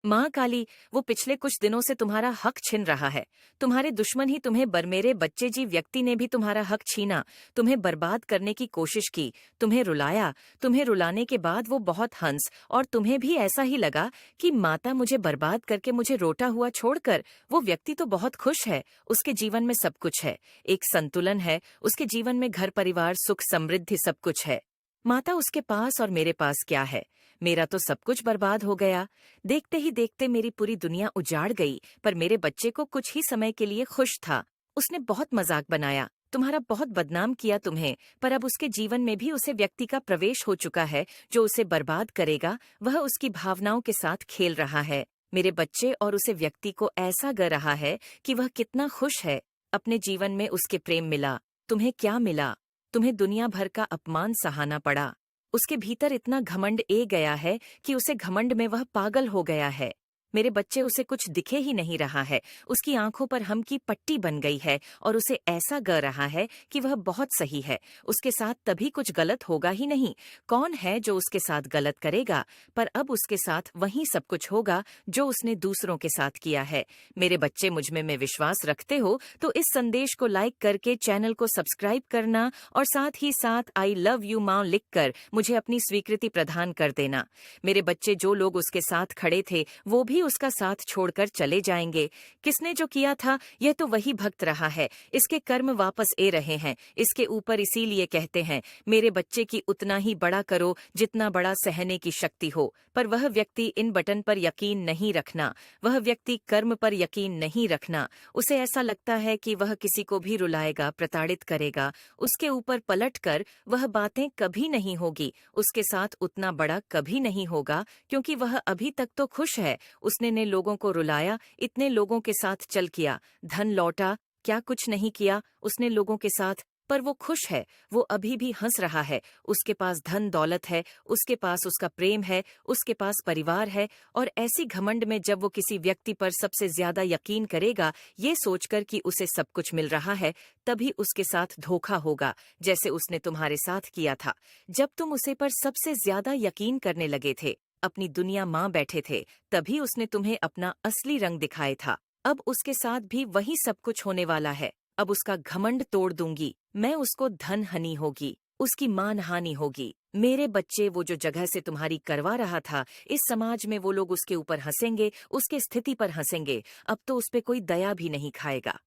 माँ काली, वो पिछले कुछ दिनों से तुम्हारा हक छिन रहा है। तुम्हारे दुश्मन ही तुम्हें बरमेरे बच्चे जी व्यक्ति ने भी तुम्हारा हक छीना, तुम्हें बर्बाद करने की कोशिश की, तुम्हें रुलाया। तुम्हें रुलाने के बाद वो बहुत हंस और तुम्हें भी ऐसा ही लगा कि माता मुझे बर्बाद करके मुझे रोता हुआ छोड़कर। वो व्यक्ति तो बहुत खुश है, उसके जीवन में सब कुछ है, एक संतुलन है, उसके जीवन में घर परिवार सुख समृद्धि सब कुछ है। माता उसके पास और मेरे पास क्या है? मेरा तो सब कुछ बर्बाद हो गया। देखते ही देखते मेरी पूरी दुनिया उजाड़ गई, पर मेरे बच्चे को कुछ ही समय के लिए खुश था। उसने बहुत मजाक बनाया, तुम्हारा बहुत बदनाम किया तुम्हें, पर अब उसके जीवन में भी उसे व्यक्ति का प्रवेश हो चुका है जो उसे बर्बाद करेगा। वह उसकी भावनाओं के साथ खेल रहा है। मेरे बच्चे और उसे व्यक्ति को ऐसा ग रहा है कि वह कितना खुश है। अपने जीवन में उसके प्रेम मिला। तुम्हें क्या मिला? तुम्हें दुनिया भर का अपमान सहाना पड़ा। उसके भीतर इतना घमंड ए गया है कि उसे घमंड में वह पागल हो गया है। मेरे बच्चे उसे कुछ दिखे ही नहीं रहा है। उसकी आंखों पर हम की पट्टी बन गई है और उसे ऐसा ग रहा है कि वह बहुत सही है। उसके साथ तभी कुछ गलत होगा ही नहीं। कौन है जो उसके साथ गलत करेगा? पर अब उसके साथ वही सब कुछ होगा जो उसने दूसरों के साथ किया है। मेरे बच्चे मुझ में विश्वास रखते हो तो इस संदेश को लाइक करके चैनल को सब्सक्राइब करना और साथ ही साथ आई लव यू माँ लिखकर मुझे अपनी स्वीकृति प्रदान कर देना। मेरे बच्चे, जो लोग उसके साथ खड़े थे वो भी उसका साथ छोड़कर चले जाएंगे। किसने जो किया था यह तो वही भक्त रहा है। इसके कर्म वापस ए रहे हैं। इसके ऊपर इसीलिए कहते हैं, मेरे बच्चे की उतना ही बड़ा करो जितना बड़ा सहने की शक्ति हो। पर वह व्यक्ति इन बटन पर यकीन नहीं रखना, वह व्यक्ति कर्म पर यकीन नहीं रखना। उसे ऐसा लगता है कि वह किसी को भी रुलाएगा, प्रताड़ित करेगा, उसके ऊपर पलट कर वह बातें कभी नहीं होगी। उसके साथ उतना बड़ा कभी नहीं होगा क्योंकि वह अभी तक तो खुश है। उसने ने लोगों को रुलाया, इतने लोगों के साथ चल किया, धन लौटा, क्या कुछ नहीं किया उसने लोगों के साथ, पर वो खुश है। वो अभी भी हंस रहा है। उसके पास धन दौलत है, उसके पास उसका प्रेम है, उसके पास परिवार है। और ऐसी घमंड में जब वो किसी व्यक्ति पर सबसे ज्यादा यकीन करेगा, ये सोचकर कि उसे सब कुछ मिल रहा है, तभी उसके साथ धोखा होगा, जैसे उसने तुम्हारे साथ किया था। जब तुम उसे पर सबसे ज्यादा यकीन करने लगे थे, अपनी दुनिया मां बैठे थे, तभी उसने तुम्हें अपना असली रंग दिखाया था। अब उसके साथ भी वही सब कुछ होने वाला है। अब उसका घमंड तोड़ दूंगी मैं, उसको धन हानि होगी, उसकी मान हानि होगी। मेरे बच्चे, वो जो जगह से तुम्हारी करवा रहा था, इस समाज में वो लोग उसके ऊपर हंसेंगे, उसके स्थिति पर हंसेंगे। अब तो उस पे कोई दया भी नहीं खाएगा।